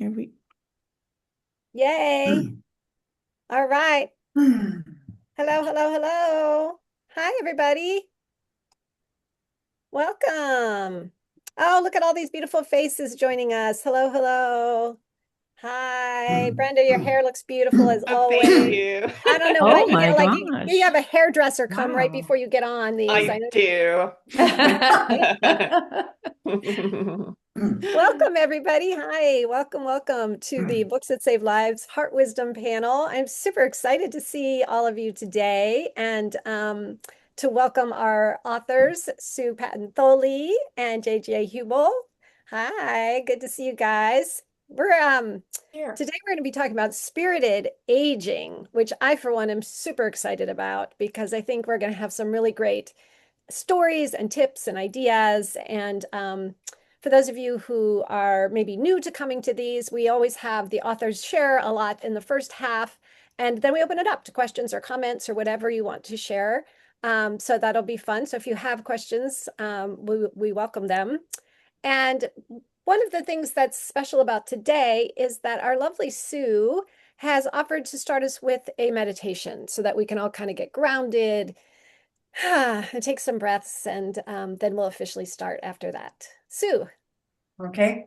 Here we. Yay. All right. Hello, hello, hello. Hi, everybody. Welcome. Oh, look at all these beautiful faces joining us. Hello, hello. Hi, Brenda, your hair looks beautiful as Oh, thank always. you. I don't know Oh what you my get, like you gosh. have a hairdresser come right Wow. before you get on these. I I know. do. Welcome, everybody. Hi, welcome, welcome to the Books That Save Lives Heart Wisdom panel. I'm super excited to see all of you today and to welcome our authors, Sue Patton Thoele and JJ Hubal. Hi, good to see you guys. Here. Today we're going to be talking about spirited aging, which I, for one, am super excited about because I think we're going to have some really great stories and tips and ideas. And for those of you who are maybe new to coming to these, we always have the authors share a lot in the first half, and then we open it up to questions or comments or whatever you want to share. So that'll be fun. So if you have questions, we welcome them. And one of the things that's special about today is that our lovely Sue has offered to start us with a meditation so that we can all kind of get grounded, and take some breaths, and then we'll officially start after that. Sue. Okay.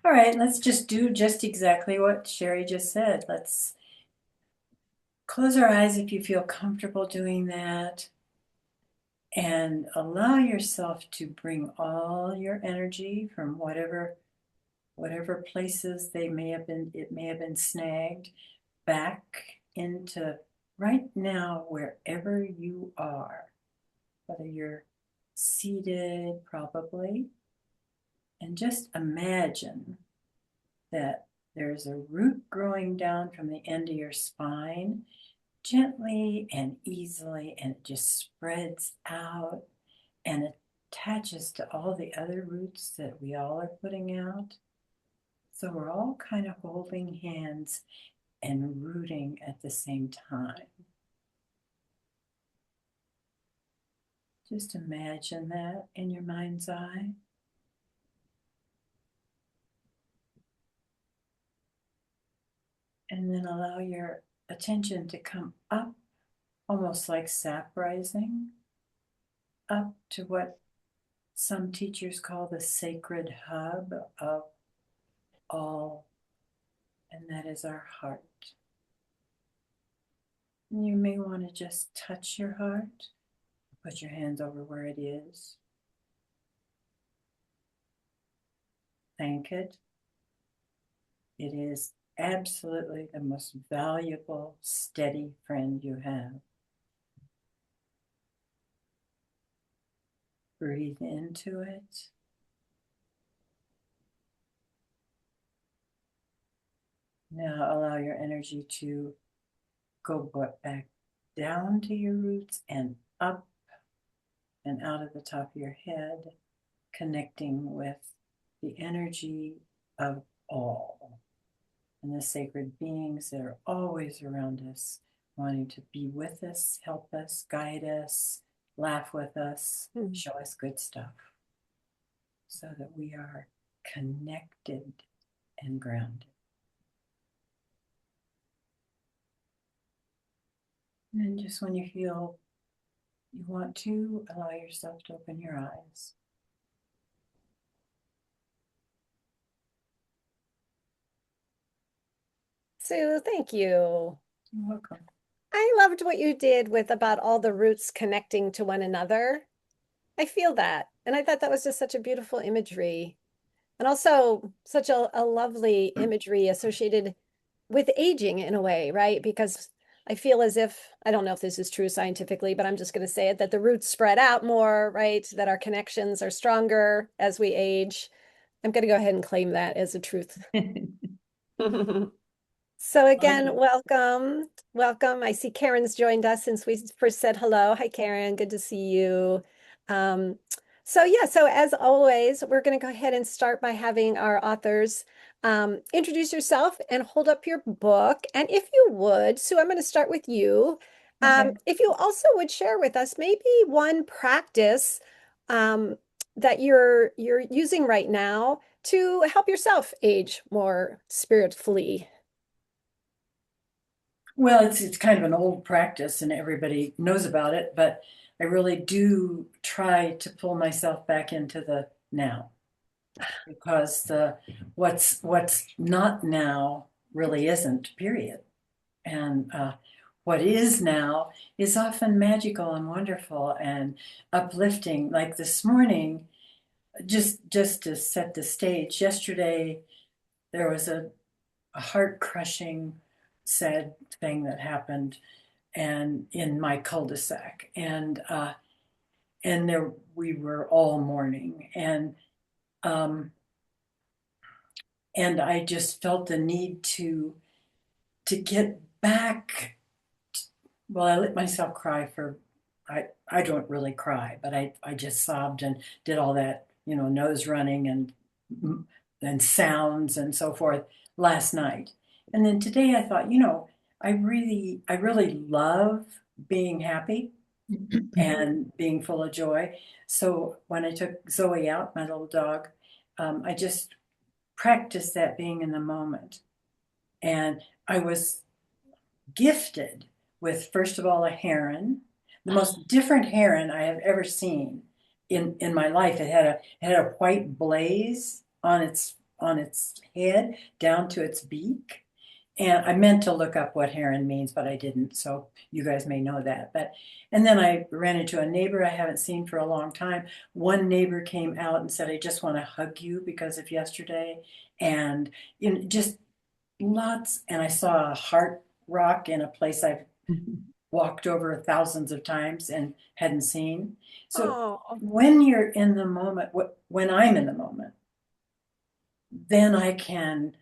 All right. Let's just do just exactly what Sherry just said. Let's close our eyes if you feel comfortable doing that and allow yourself to bring all your energy from whatever places it may have been snagged back into right now wherever you are, whether you're seated probably, and just imagine that there's a root growing down from the end of your spine gently and easily, and it just spreads out and attaches to all the other roots that we all are putting out. So we're all kind of holding hands and rooting at the same time. Just imagine that in your mind's eye. And then allow your attention to come up, almost like sap rising, up to what some teachers call the sacred hub of all, and that is our heart. And you may want to just touch your heart, put your hands over where it is, thank it. It is absolutely the most valuable, steady friend you have. Breathe into it. Now allow your energy to go back down to your roots and up and out of the top of your head, connecting with the energy of all and the sacred beings that are always around us, wanting to be with us, help us, guide us, laugh with us, show us good stuff, so that we are connected and grounded. And then just when you feel you want to, allow yourself to open your eyes. Sue, thank you. You're welcome. I loved what you did with about all the roots connecting to one another. I feel that. And I thought that was just such a beautiful imagery. And also such a lovely imagery associated with aging in a way, right? Because I feel as if, I don't know if this is true scientifically, but I'm just going to say it, that the roots spread out more, right? That our connections are stronger as we age. I'm going to go ahead and claim that as a truth. So again, welcome, welcome. I see Karen's joined us since we first said hello. Hi, Karen. Good to see you. Um, so as always, we're going to go ahead and start by having our authors introduce yourself and hold up your book. And if you would, Sue, I'm going to start with you. Okay. If you also would share with us maybe one practice that you're using right now to help yourself age more spiritfully? Well, it's kind of an old practice and everybody knows about it, but I really do try to pull myself back into the now because the what's not now really isn't, period. And what is now is often magical and wonderful and uplifting. Like this morning, just to set the stage, yesterday there was a heart-crushing, sad thing that happened and in my cul-de-sac. And there we were all mourning. Um, and I just felt the need to get back. Well, I let myself cry for, I don't really cry, but I just sobbed and did all that, nose running and sounds and so forth last night. And then today I thought, I really love being happy and being full of joy. So when I took Zoe out, my little dog, I just practiced that being in the moment. And I was gifted with, first of all, a heron, the most different heron I have ever seen in my life. It had a white blaze on its head down to its beak. And I meant to look up what heron means, but I didn't. So you guys may know that. And then I ran into a neighbor I haven't seen for a long time. One neighbor came out and said, "I just want to hug you because of yesterday." And just lots. And I saw a heart rock in a place I've walked over thousands of times and hadn't seen. So Oh, when you're in the moment, when I'm in the moment, then I can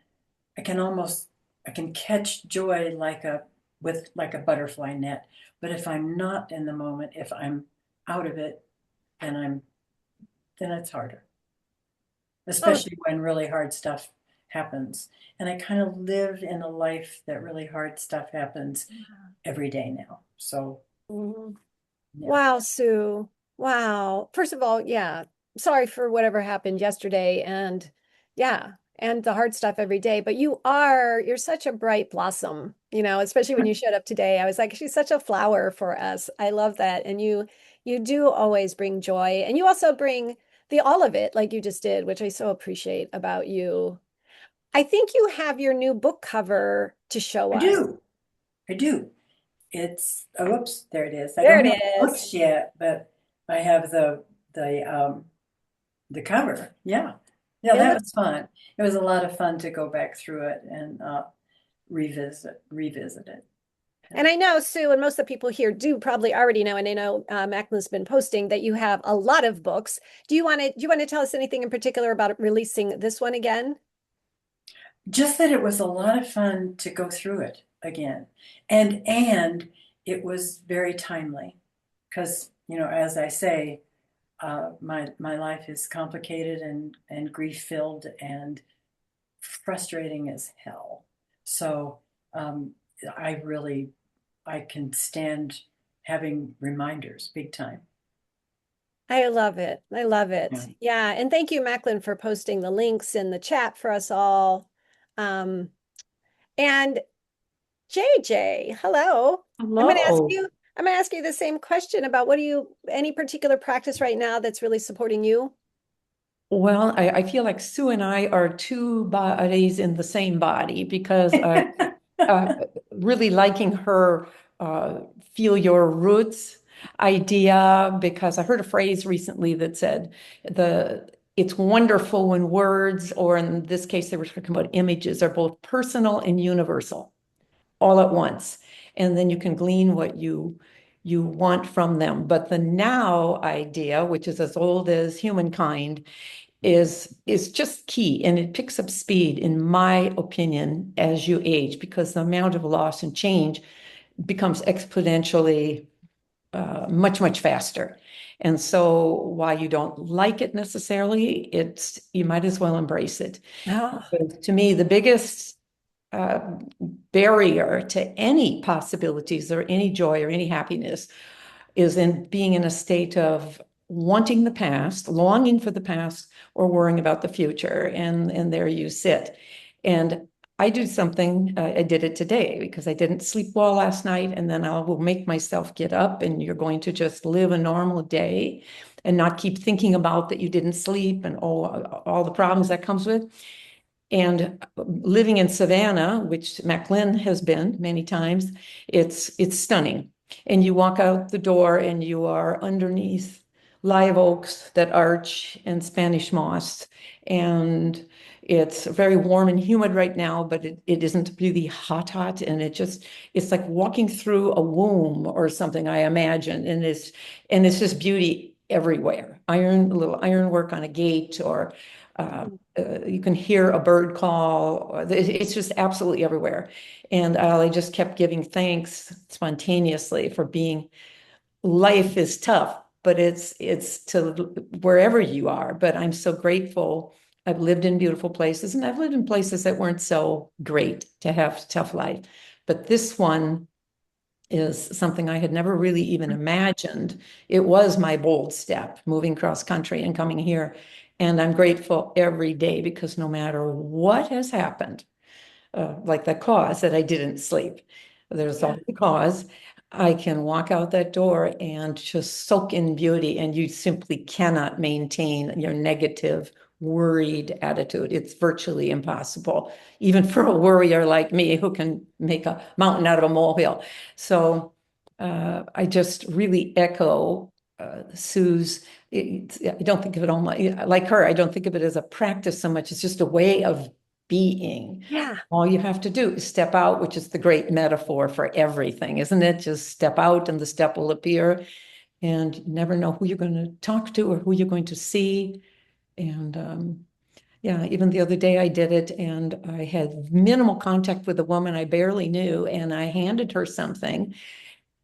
catch joy like a butterfly net. But if I'm not in the moment, if I'm out of it, then it's harder, oh, especially when really hard stuff happens. And I kind of lived in a life that really hard stuff happens every day now. So mhm. yeah, Wow, Sue. Wow. First of all, yeah, sorry for whatever happened yesterday. And yeah, and the hard stuff every day. But you're such a bright blossom, especially when you showed up today. I was like, she's such a flower for us. I love that. And you do always bring joy. And you also bring the all of it, like you just did, which I so appreciate about you. I think you have your new book cover to show I us. do. I do. It's whoops, there it is. I There don't it have is. books yet, but I have the cover. Yeah. Yeah, It that looks was fun. It was a lot of fun to go back through it and revisit it. Yeah. And I know Sue and most of the people here do probably already know, and I know Macklin's been posting that you have a lot of books. Do you want to tell us anything in particular about releasing this one again? Just that it was a lot of fun to go through it again. And it was very timely because, as I say, my life is complicated and grief filled and frustrating as hell. So um, I really I can stand having reminders big time. I love it. I love Yeah. it. Yeah. And thank you, Macklin, for posting the links in the chat for us all. Um, and JJ, hello. I'm going to ask Hello. you, I'm going to ask you the same question about any particular practice right now that's really supporting you? Well, I feel like Sue and I are two bodies in the same body because uh, really liking her feel your roots idea because I heard a phrase recently that said it's wonderful when words, or in this case, they were talking about images, are both personal and universal all at once. And then you can glean what you want from them. But the now idea, which is as old as humankind, is just key, and it picks up speed, in my opinion, as you age, because the amount of loss and change becomes exponentially much faster. And so while you don't like it necessarily, you might as well embrace it. Oh, Because to me, the biggest uh, barrier to any possibilities or any joy or any happiness is in being in a state of wanting the past, longing for the past, or worrying about the future. And there you sit. And I do something, I did it today because I didn't sleep well last night. And then I will make myself get up, and you're going to just live a normal day and not keep thinking about that you didn't sleep and all the problems that comes with. And living in Savannah, which Macklin has been many times, it's stunning. And you walk out the door and you are underneath live oaks that arch and Spanish moss. And it's very warm and humid right now, but it isn't really hot. And it's like walking through a womb or something, I imagine. And it's just beauty everywhere. A little ironwork on a gate, or you can hear a bird call. It's just absolutely everywhere. And I just kept giving thanks spontaneously for being, life is tough, but it's to wherever you are. But I'm so grateful. I've lived in beautiful places, and I've lived in places that weren't so great to have tough life. But this one is something I had never really even imagined. It was my bold step, moving cross country and coming here. And I'm grateful every day, because no matter what has happened, like the cause that I didn't sleep, there's always a cause. I can walk out that door and just soak in beauty, and you simply cannot maintain your negative, worried attitude. It's virtually impossible, even for a worrier like me who can make a mountain out of a molehill. So I just really echo Sue's. I don't think of it only like her. I don't think of it as a practice so much. It's just a way of being. Yeah. All you have to do is step out, which is the great metaphor for everything, isn't it? Just step out and the step will appear, and you never know who you're going to talk to or who you're going to see. And yeah, even the other day I did it, and I had minimal contact with a woman I barely knew, and I handed her something.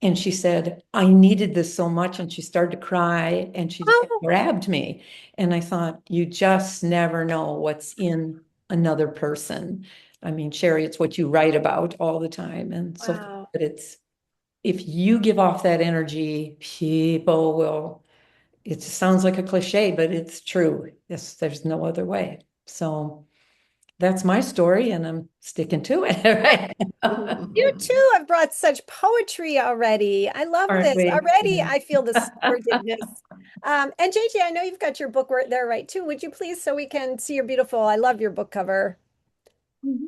And she said, I needed this so much. And she started to cry, and she Oh, grabbed me. And I thought, you just never know what's in another person. I mean, Sherry, it's what you write about all the time. And so wow. but if you give off that energy, people will, it sounds like a cliche, but it's true. Yes, there's no other way. So that's my story, and I'm sticking to it. Right? You too have brought such poetry already. I love Aren't this. we? Already, I feel the spiritedness. And JJ, I know you've got your book right there, right, too. Would you please, so we can see your beautiful, I love your book cover. Mhm.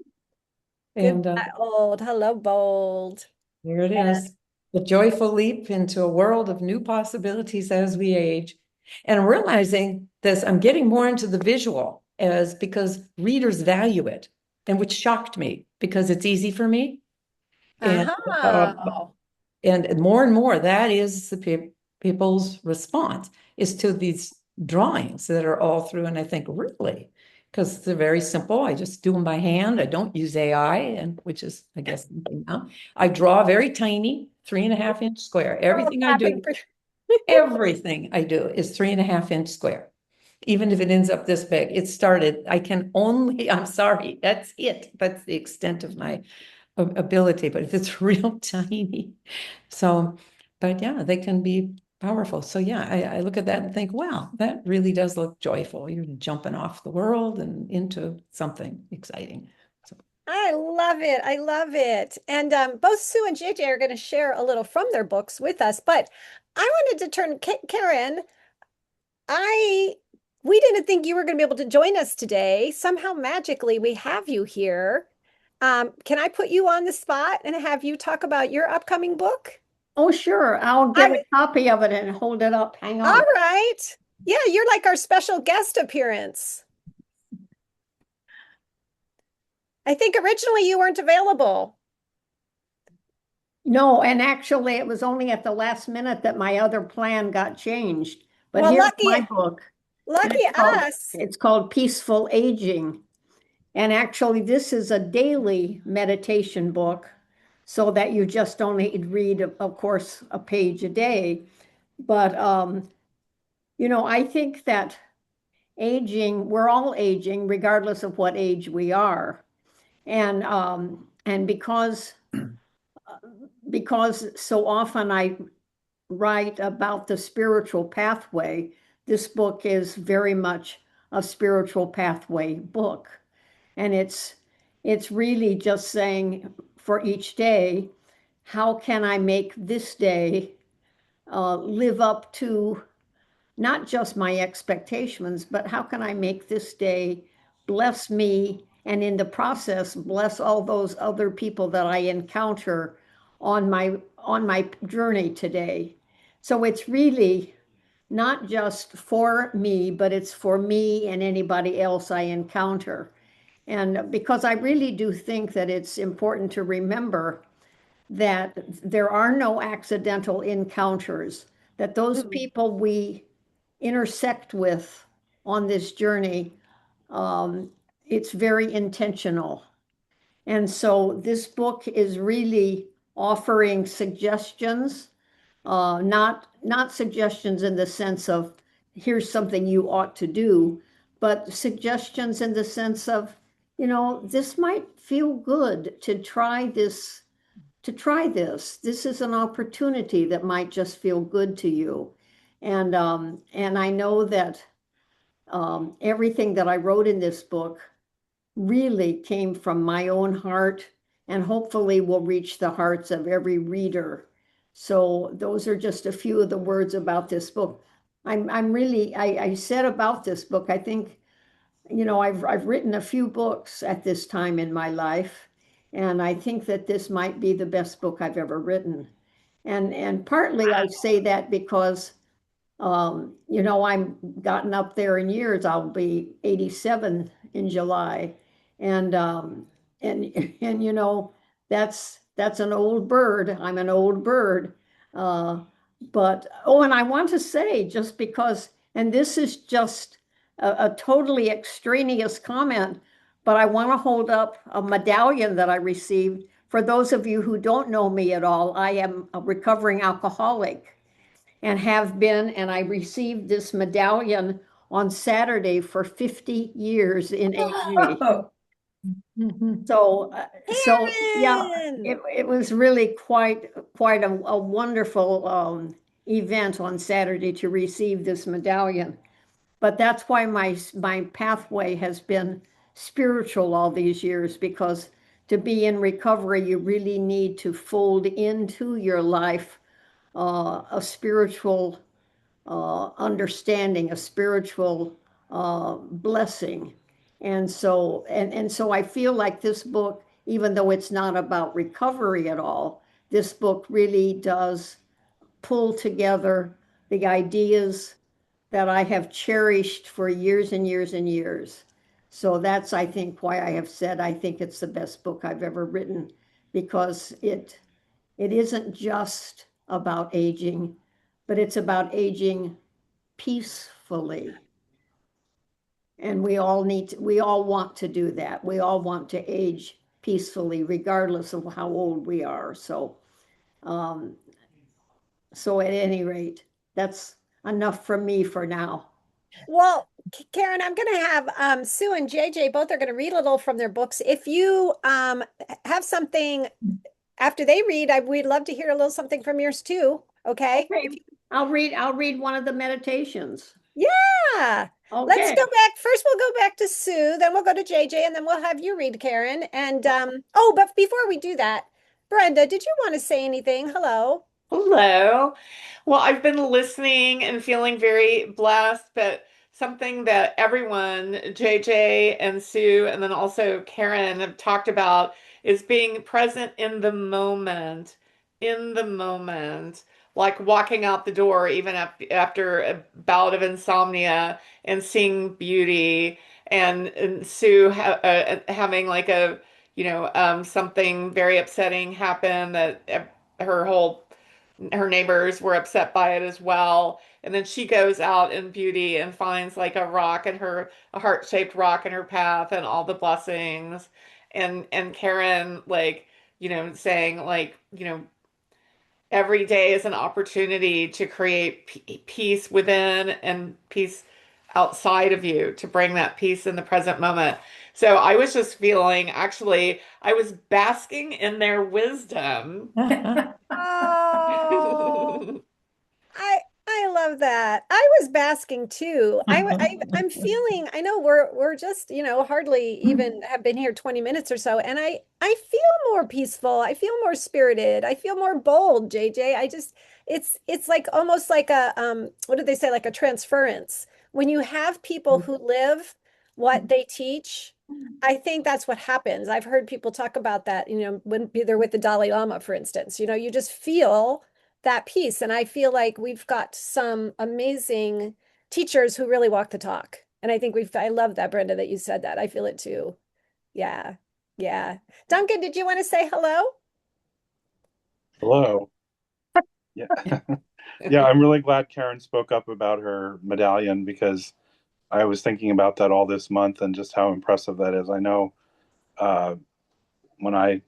And Goodbye, old. Hello, bold. here it And is, the joyful leap into a world of new possibilities as we age. And I'm realizing this, I'm getting more into the visual, as because readers value it, and which shocked me because it's easy for me. And uh-huh. and more, that is the people's response is to these drawings that are all through. And I think, really? Because they're very simple. I just do them by hand. I don't use AI, and which is, I guess, something now. I draw very tiny, 3.5-inch square. Oh, clapping for Everything I do is 3.5-inch square. Even if it ends up this big, it started, I'm sorry, that's it. That's the extent of my ability, but if it's real tiny. So, but yeah, they can be powerful. So yeah, I look at that and think, wow, that really does look joyful. You're jumping off the world and into something exciting. So, I love it. I love it. And both Sue and JJ are going to share a little from their books with us. But I wanted to turn, Karen, I we didn't think you were going to be able to join us today. Somehow magically we have you here. Can I put you on the spot and have you talk about your upcoming book? Oh, sure. I'll I get a copy of it and hold it up. Hang All on. right. Yeah, you're like our special guest appearance. I think originally you weren't available. No, and actually, it was only at the last minute that my other plan got changed. But Well, here's my lucky book, and lucky us. it's called Peaceful Aging. And actually, this is a daily meditation book, so that you just only read, of course, a page a day. But I think that aging, we're all aging, regardless of what age we are. And because so often write about the spiritual pathway, this book is very much a spiritual pathway book. And it's really just saying for each day, how can I make this day live up to not just my expectations, but how can I make this day bless me and in the process bless all those other people that I encounter on my journey today. So it's really not just for me, but it's for me and anybody else I encounter. And because I really do think that it's important to remember that there are no accidental encounters, that those Mhm. people we intersect with on this journey, um, it's very intentional. And so this book is really offering suggestions, not suggestions in the sense of here's something you ought to do, but suggestions in the sense of, this might feel good to try this, to try this. This is an opportunity that might just feel good to you. And I know that everything that I wrote in this book really came from my own heart and hopefully will reach the hearts of every reader. So those are just a few of the words about this book. I'm really, I said about this book, I think, I've written a few books at this time in my life, and I think that this might be the best book I've ever written. And partly I say that because I'm gotten up there in years. I'll be 87 in July. And and that's an old bird. I'm an old bird. Uh, but and I want to say just because, and this is just a totally extraneous comment, but I want to hold up a medallion that I received. For those of you who don't know me at all, I am a recovering alcoholic and have been, and I received this medallion on Saturday for 50 years in AA. Oh, Mhm. So yeah, Karen! it was really quite a wonderful event on Saturday to receive this medallion. But that's why my pathway has been spiritual all these years, because to be in recovery, you really need to fold into your life a spiritual understanding, a spiritual blessing. And so I feel like this book, even though it's not about recovery at all, this book really does pull together the ideas that I have cherished for years and years and years. So that's, I think, why I have said I think it's the best book I've ever written, because it isn't just about aging, but it's about aging peacefully. And we all want to do that. We all want to age peacefully, regardless of how old we are. Um, so at any rate, that's enough from me for now. Well, Karen, I'm going to have Sue and JJ both are going to read a little from their books. If you have something after they read, we'd love to hear a little something from yours too. Okay. Okay, I'll read one of the meditations. Yeah. Let's Okay. go back. First, we'll go back to Sue, then we'll go to JJ, and then we'll have you read, Karen. And oh, but before we do that, Brenda, did you want to say anything? Hello. Hello. Well, I've been listening and feeling very blessed, but something that everyone, JJ and Sue, and then also Karen, have talked about is being present in the moment, like walking out the door, even after a bout of insomnia and seeing beauty, and Sue having like something very upsetting happen that her whole her neighbors were upset by it as well. And then she goes out in beauty and finds like a heart-shaped rock in her path and all the blessings. And Karen like, saying like, every day is an opportunity to create peace within and peace outside of you, to bring that peace in the present moment. So I was just feeling, actually, I was basking in their wisdom. Oh, I love that. I was basking too. I'm feeling, I know we're just, hardly even have been here 20 minutes or so, and I feel more peaceful. I feel more spirited. I feel more bold, JJ. It's like almost like a what do they say, like a transference. When you have people who live what they teach, I think that's what happens. I've heard people talk about that, when they're with the Dalai Lama, for instance. You just feel that piece. And I feel like we've got some amazing teachers who really walk the talk. And I think I love that, Brenda, that you said that. I feel it too. Yeah. Yeah. Duncan, did you want to say hello? Hello. Yeah. Yeah, I'm really glad Karen spoke up about her medallion because I was thinking about that all this month and just how impressive that is. I know uh, when I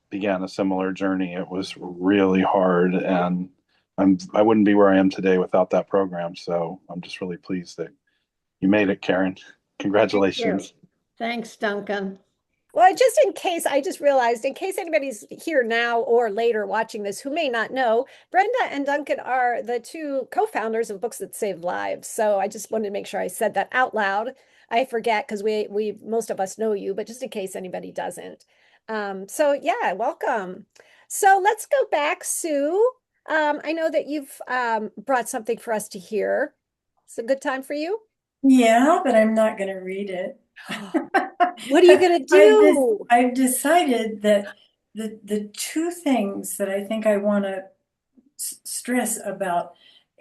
began a similar journey, it was really hard, and I wouldn't be where I am today without that program. So I'm just really pleased that you made it, Karen. Thank you. Congratulations. Thanks, Duncan. Well, just in case, I just realized, in case anybody's here now or later watching this who may not know, Brenda and Duncan are the two co-founders of Books That Save Lives. So I just wanted to make sure I said that out loud. I forget because we most of us know you, but just in case anybody doesn't. So yeah, welcome. So let's go back, Sue. I know that you've brought something for us to hear. It's a good time for you. Yeah, but I'm not going to read it. What are you gonna do? I've decided that the two things that I think I want to stress about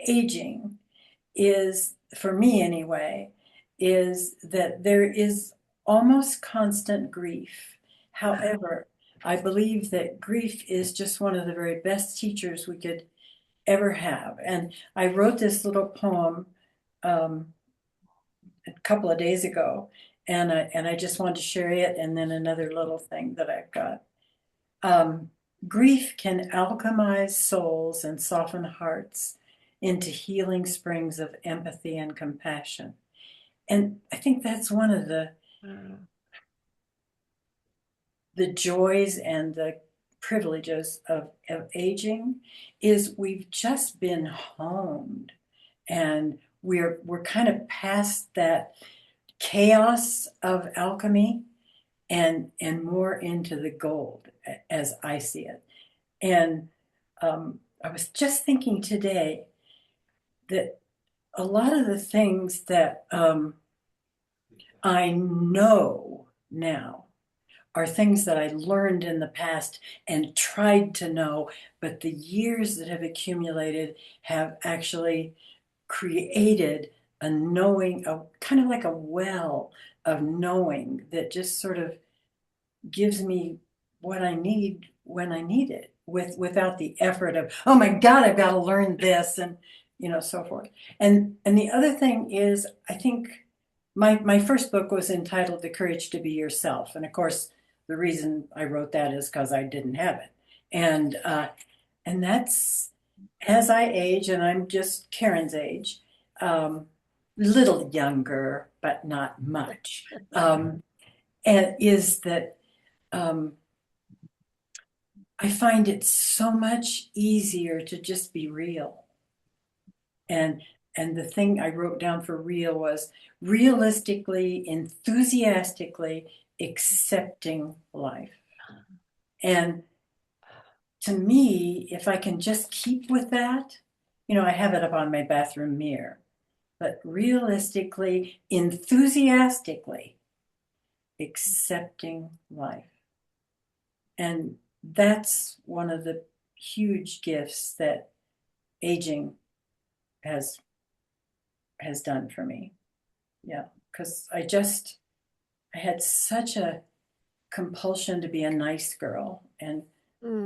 aging is, for me anyway, is that there is almost constant grief. However, I believe that grief is just one of the very best teachers we could ever have. And I wrote this little poem a couple of days ago, and I just wanted to share it, and then another little thing that I've got. Grief can alchemize souls and soften hearts into healing springs of empathy and compassion. And I think that's one of the joys and the privileges of aging, is we've just been honed, and we're kind of past that chaos of alchemy and more into the gold, as I see it. And I was just thinking today that a lot of the things that I know now are things that I learned in the past and tried to know, but the years that have accumulated have actually created a knowing, a kind of like a well of knowing that just sort of gives me what I need when I need it, without the effort of, oh my God, I've got to learn this, and so forth. And the other thing is, I think my first book was entitled The Courage to Be Yourself. And of course, the reason I wrote that is because I didn't have it. And that's, as I age, and I'm just Karen's age, little younger, but not much, and is that I find it so much easier to just be real. And the thing I wrote down for real was realistically, enthusiastically accepting life. And to me, if I can just keep with that, I have it up on my bathroom mirror, but realistically, enthusiastically accepting life. And that's one of the huge gifts that aging has done for me. Yeah, because I had such a compulsion to be a nice girl. And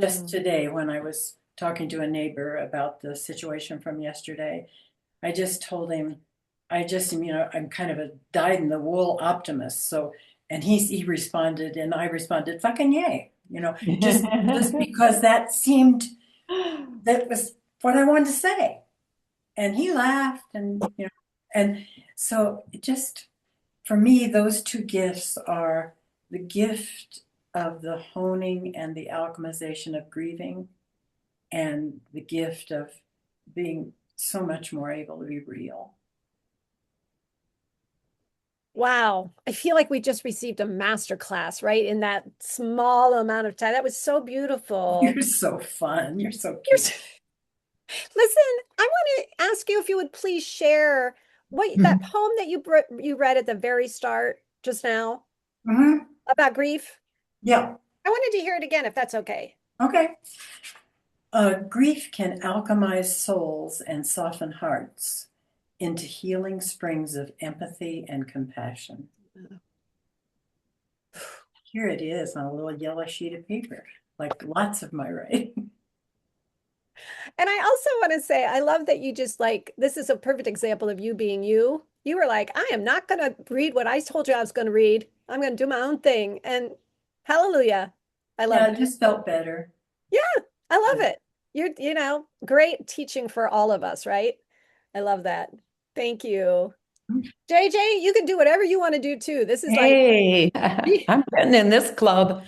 just today, when I was talking to a neighbor about the situation from yesterday, I just told him, I'm kind of a dyed-in-the-wool optimist. So, and he responded, and I responded, fucking yay. Just because that was what I wanted to say. And he laughed, and so it just, for me, those two gifts are the gift of the honing and the alchemization of grieving, and the gift of being so much more able to be real. Wow. I feel like we just received a master class, right? In that small amount of time. That was so beautiful. You're so fun. You're so You're cute. Listen, I want to ask you if you would please share what that poem that you read at the very start just now Mhm. about grief. Yeah. I wanted to hear it again if that's okay. Okay. Grief can alchemize souls and soften hearts into healing springs of empathy and compassion. Here it is on a little yellow sheet of paper, like lots of my writing. And I also want to say, I love that you just like, this is a perfect example of you being you. You were like, I am not going to read what I told you I was going to read. I'm going to do my own thing. And hallelujah. I love Yeah, it. it just felt better. Yeah, I love it. You're great teaching for all of us, right? I love that. Thank you. JJ, you can do whatever you want to do too. This is like, Hey, I'm getting in this club.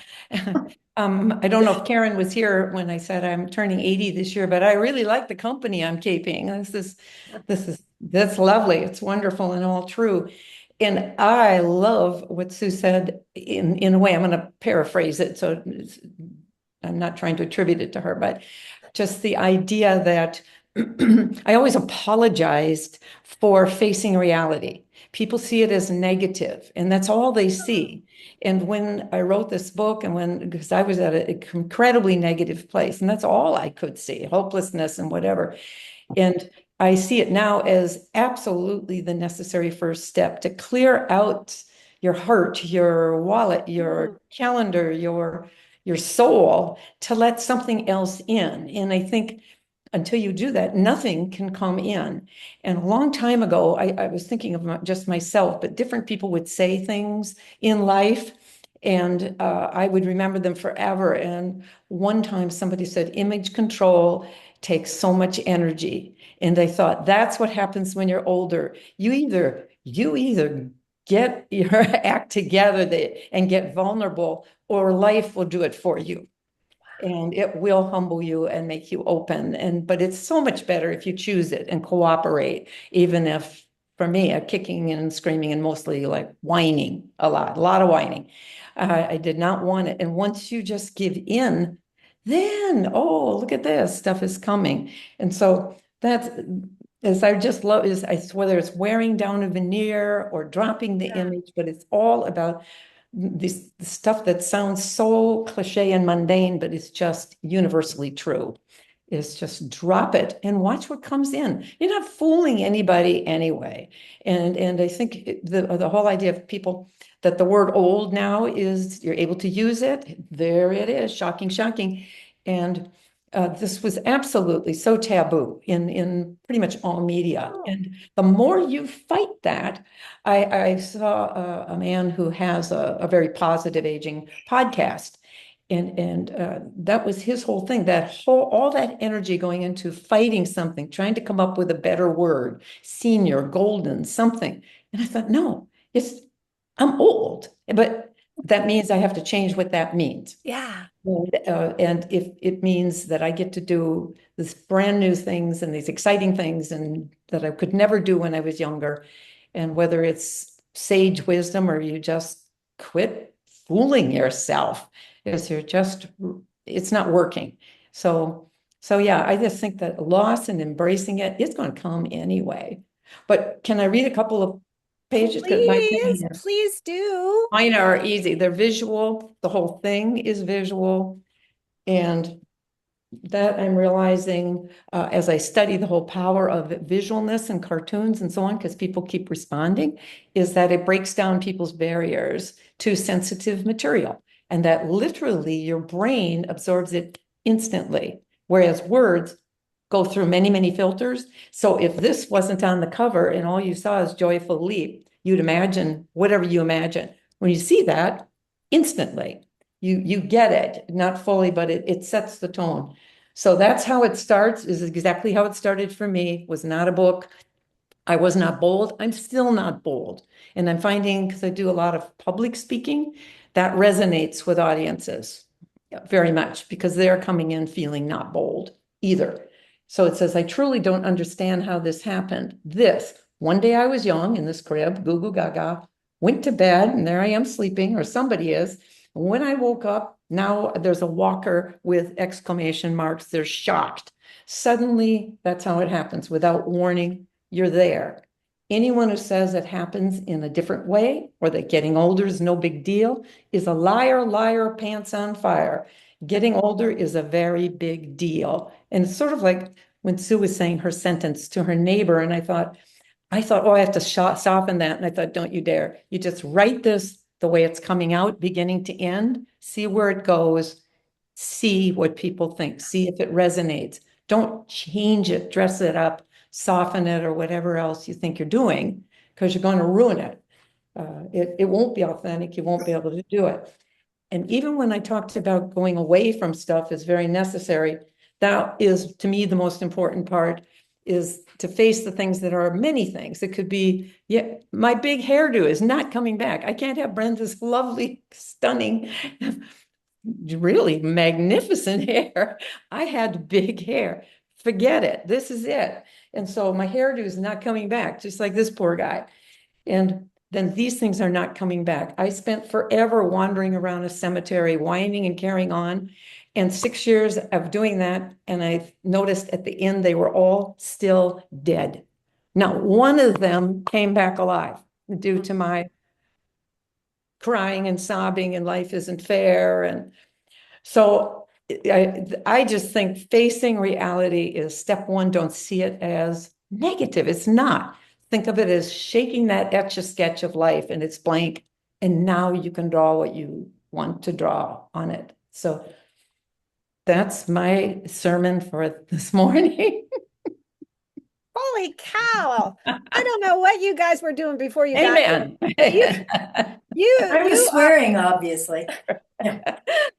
I don't know if Karen was here when I said I'm turning 80 this year, but I really like the company I'm keeping. That's lovely. It's wonderful and all true. And I love what Sue said in a way. I'm going to paraphrase it, so I'm not trying to attribute it to her, but just the idea that I always apologized for facing reality. People see it as negative, and that's all they see. And when I wrote this book, because I was at an incredibly negative place, and that's all I could see, hopelessness and whatever. And I see it now as absolutely the necessary first step to clear out your heart, your wallet, your calendar, your soul, to let something else in. And I think until you do that, nothing can come in. And a long time ago, I was thinking of just myself, but different people would say things in life, and I would remember them forever. And one time somebody said, image control takes so much energy. And I thought, that's what happens when you're older. You either get your act together and get vulnerable, or life will do it for you. And it will humble you and make you open. But it's so much better if you choose it and cooperate, even if, for me, a kicking and screaming and mostly like whining a lot of whining. I did not want it. And once you just give in, then, oh, look at this, stuff is coming. And so that's, as I just love, is whether it's wearing down a veneer or dropping the image, but it's all about this stuff that sounds so cliche and mundane, but it's just universally true. Is just drop it and watch what comes in. You're not fooling anybody anyway. And I think the whole idea of people, that the word old now is you're able to use it. There it is, shocking. And this was absolutely so taboo in pretty much all media. And the more you fight that, I saw a man who has a very positive aging podcast. And that was his whole thing, all that energy going into fighting something, trying to come up with a better word, senior, golden, something. And I thought, no, I'm old, but that means I have to change what that means. yeah. And if it means that I get to do this brand new things and these exciting things and that I could never do when I was younger, and whether it's sage wisdom or you just quit fooling yourself, because it's not working. So yeah, I just think that loss and embracing it's going to come anyway. But can I read a couple of pages? Because Please do. mine are easy. They're visual. The whole thing is visual. And that I'm realizing as I study the whole power of visualness and cartoons and so on, because people keep responding, is that it breaks down people's barriers to sensitive material. And that literally your brain absorbs it instantly, whereas words go through many filters. So if this wasn't on the cover and all you saw is Joyful Leap, you'd imagine whatever you imagine. When you see that, instantly, you get it, not fully, but it sets the tone. So that's how it starts, is exactly how it started for me. Was not a book. I was not bold. I'm still not bold. And I'm finding, because I do a lot of public speaking, that resonates with audiences very much, because they're coming in feeling not bold either. So it says, I truly don't understand how this happened. One day I was young in this crib, goo goo gaga, went to bed, and there I am sleeping, or somebody is. When I woke up, now there's a walker with exclamation marks. They're shocked. Suddenly, that's how it happens. Without warning, you're there. Anyone who says it happens in a different way or that getting older is no big deal is a liar, liar, pants on fire. Getting older is a very big deal. And it's sort of like when Sue was saying her sentence to her neighbor, and I thought, oh, I have to soften that. And I thought, don't you dare. You just write this the way it's coming out, beginning to end, see where it goes, see what people think, see if it resonates. Don't change it, dress it up, soften it, or whatever else you think you're doing, because you're going to ruin it. It won't be authentic. You won't be able to do it. And even when I talked about going away from stuff is very necessary, that is, to me, the most important part is to face the things that are many things. It could be, yeah, my big hairdo is not coming back. I can't have Brenda's lovely, stunning, really magnificent hair. I had big hair. Forget it. This is it. And so my hairdo is not coming back, just like this poor guy. And then these things are not coming back. I spent forever wandering around a cemetery, whining and carrying on. And 6 years of doing that, and I noticed at the end they were all still dead. Not one of them came back alive due to my crying and sobbing and life isn't fair. And so I just think facing reality is step one. Don't see it as negative. It's not. Think of it as shaking that etch-a-sketch of life and it's blank. And now you can draw what you want to draw on it. So that's my sermon for this morning. Holy cow. I don't know what you guys were doing before you got here. Amen. I was swearing, obviously.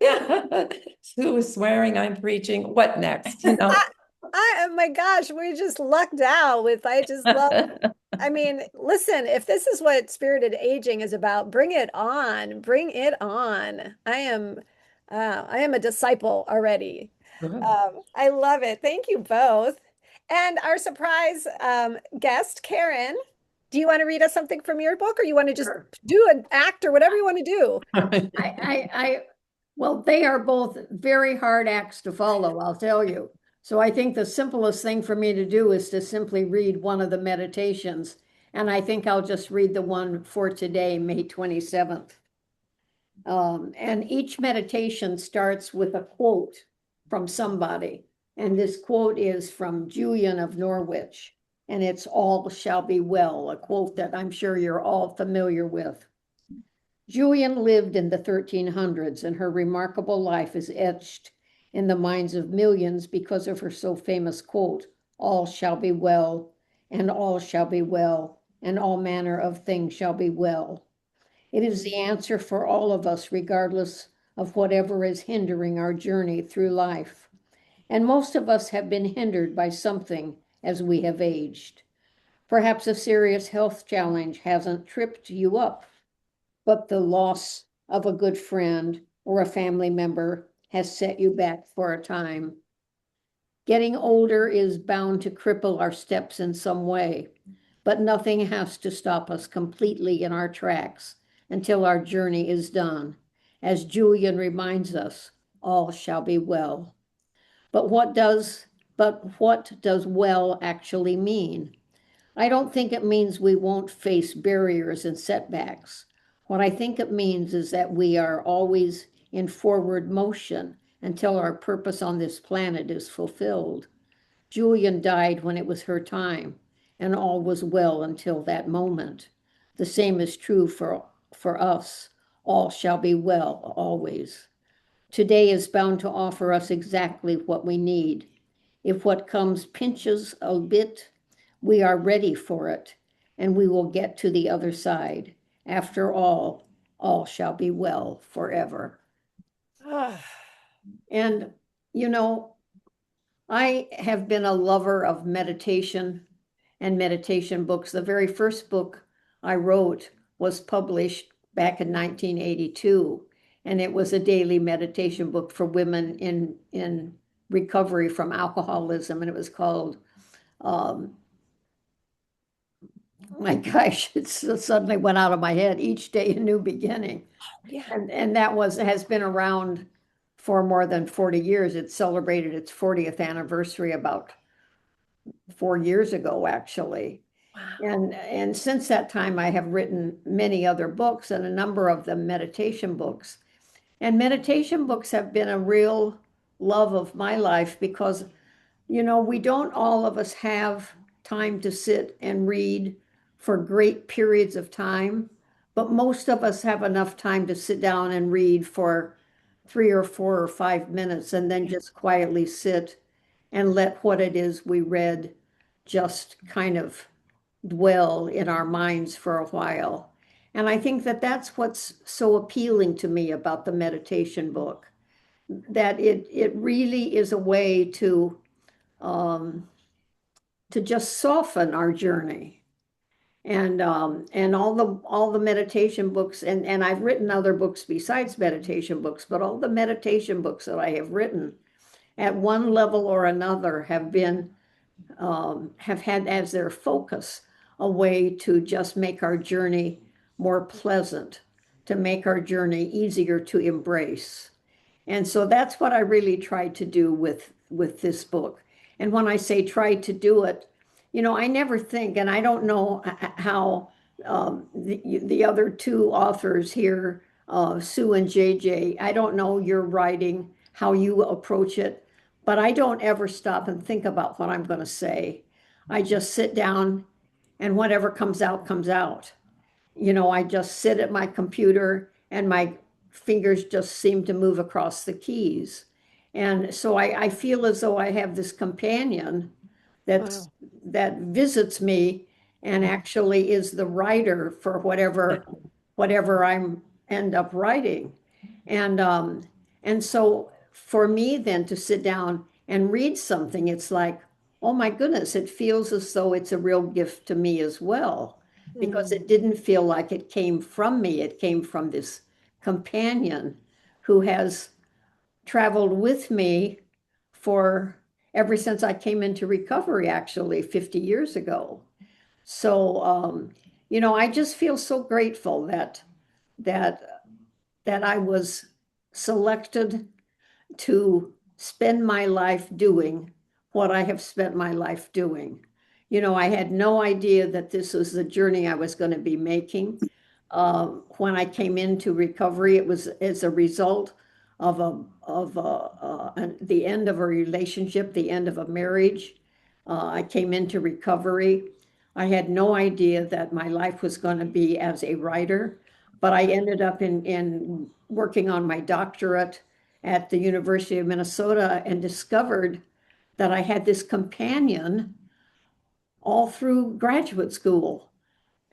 Yeah. Sue was swearing, I'm preaching. What next? You know. Oh my gosh, we just lucked out with, I just love, I mean, listen, if this is what spirited aging is about, bring it on, bring it on. I am a disciple already. I love it. Thank you both. And our surprise guest, Karen, do you want to read us something from your book, or you want to just do an act or whatever you want to do? Well, they are both very hard acts to follow, I'll tell you. So I think the simplest thing for me to do is to simply read one of the meditations. And I think I'll just read the one for today, May 27th. And each meditation starts with a quote from somebody. And this quote is from Julian of Norwich. And it's "All shall be well," a quote that I'm sure you're all familiar with. Julian lived in the 1300s, and her remarkable life is etched in the minds of millions because of her so famous quote, "All shall be well, and all shall be well, and all manner of things shall be well." It is the answer for all of us, regardless of whatever is hindering our journey through life. And most of us have been hindered by something as we have aged. Perhaps a serious health challenge hasn't tripped you up, but the loss of a good friend or a family member has set you back for a time. Getting older is bound to cripple our steps in some way, but nothing has to stop us completely in our tracks until our journey is done. As Julian reminds us, all shall be well. But what does well actually mean? I don't think it means we won't face barriers and setbacks. What I think it means is that we are always in forward motion until our purpose on this planet is fulfilled. Julian died when it was her time, and all was well until that moment. The same is true for us. All shall be well always. Today is bound to offer us exactly what we need. If what comes pinches a bit, we are ready for it, and we will get to the other side. After all shall be well forever. And, you know, I have been a lover of meditation and meditation books. The very first book I wrote was published back in 1982, and it was a daily meditation book for women in recovery from alcoholism, and it was called, my gosh, it suddenly went out of my head, Each Day a New Beginning. Yeah. And that has been around for more than 40 years. It celebrated its 40th anniversary about 4 years ago, actually. Wow. And since that time, I have written many other books, and a number of them meditation books. And meditation books have been a real love of my life because, we don't all of us have time to sit and read for great periods of time, but most of us have enough time to sit down and read for 3 or 4 or 5 minutes and then just quietly sit and let what it is we read just kind of dwell in our minds for a while. And I think that that's what's so appealing to me about the meditation book, that it really is a way um, to just soften our journey. And all the meditation books, and I've written other books besides meditation books, but all the meditation books that I have written at one level or another have had as their focus a way to just make our journey more pleasant, to make our journey easier to embrace. And so that's what I really tried to do with this book. And when I say try to do it, I never think, and I don't know how the other two authors here, Sue and JJ, I don't know your writing, how you approach it, but I don't ever stop and think about what I'm going to say. I just sit down and whatever comes out, comes out. I just sit at my computer and my fingers just seem to move across the keys. And so I feel as though I have this companion that's Wow. that visits me and actually is the writer for whatever I'm end up writing. And so for me then to sit down and read something, it's like, oh my goodness, it feels as though it's a real gift to me as well, because it didn't feel like it came from me. It came from this companion who has traveled with me for ever since I came into recovery, actually 50 years ago. So, I just feel so grateful that that I was selected to spend my life doing what I have spent my life doing. I had no idea that this was the journey I was going to be making. When I came into recovery, it was as a result of the end of a relationship, the end of a marriage. I came into recovery. I had no idea that my life was going to be as a writer, but I ended up in working on my doctorate at the University of Minnesota and discovered that I had this companion all through graduate school.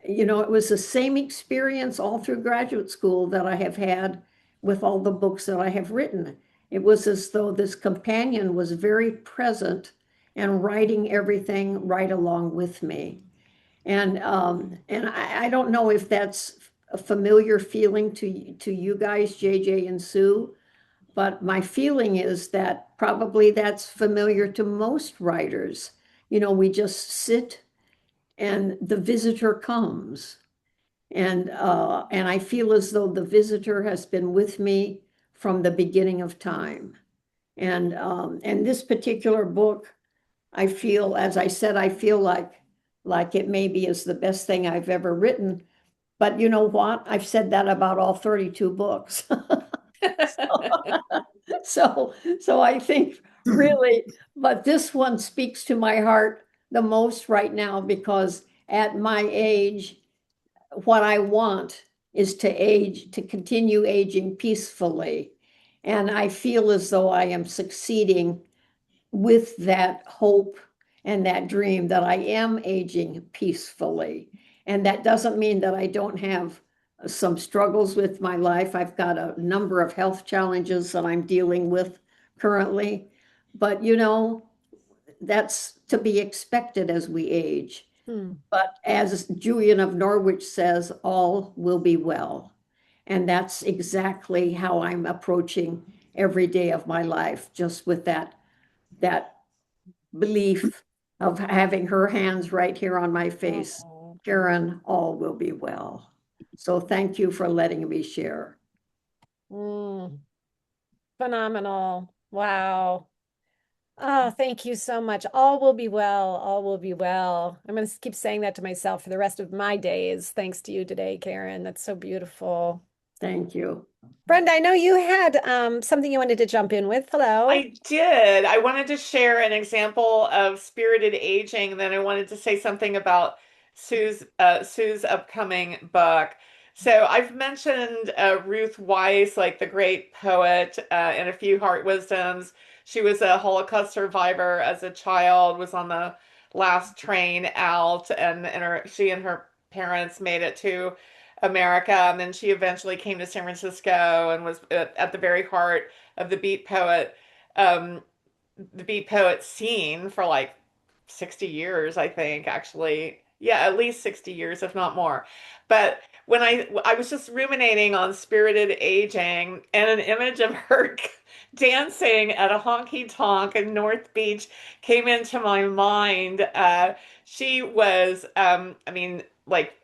It was the same experience all through graduate school that I have had with all the books that I have written. It was as though this companion was very present and writing everything right along with me. And I don't know if that's a familiar feeling to you guys, JJ and Sue, but my feeling is that probably that's familiar to most writers. We just sit and the visitor comes. And I feel as though the visitor has been with me from the beginning of time. And this particular book, I feel, as I said, I feel like it maybe is the best thing I've ever written. But you know what? I've said that about all 32 books. So I think really, but this one speaks to my heart the most right now because at my age, what I want is to continue aging peacefully. And I feel as though I am succeeding with that hope and that dream that I am aging peacefully. And that doesn't mean that I don't have some struggles with my life. I've got a number of health challenges that I'm dealing with currently. But that's to be expected as we age. But as Julian of Norwich says, all will be well. And that's exactly how I'm approaching every day of my life, just with that that belief of having her hands right here on my face. Oh. Karen, all will be well. So thank you for letting me share. Mm, phenomenal. Wow. Oh, thank you so much. All will be well. All will be well. I'm going to keep saying that to myself for the rest of my days. Thanks to you today, Karen. That's so beautiful. Thank you. Brenda, I know you had something you wanted to jump in with. Hello. I did. I wanted to share an example of spirited aging, and then I wanted to say something about Sue's upcoming book. So I've mentioned Ruth Weiss, like the great poet, in a few heart wisdoms. She was a Holocaust survivor as a child, was on the last train out, and she and her parents made it to America, and then she eventually came to San Francisco and was at the very heart of um, the beat poet scene for like 60 years, I think, actually. Yeah, at least 60 years, if not more. But when I was just ruminating on spirited aging, and an image of her dancing at a honky tonk in North Beach came into my mind. She was, I mean, like,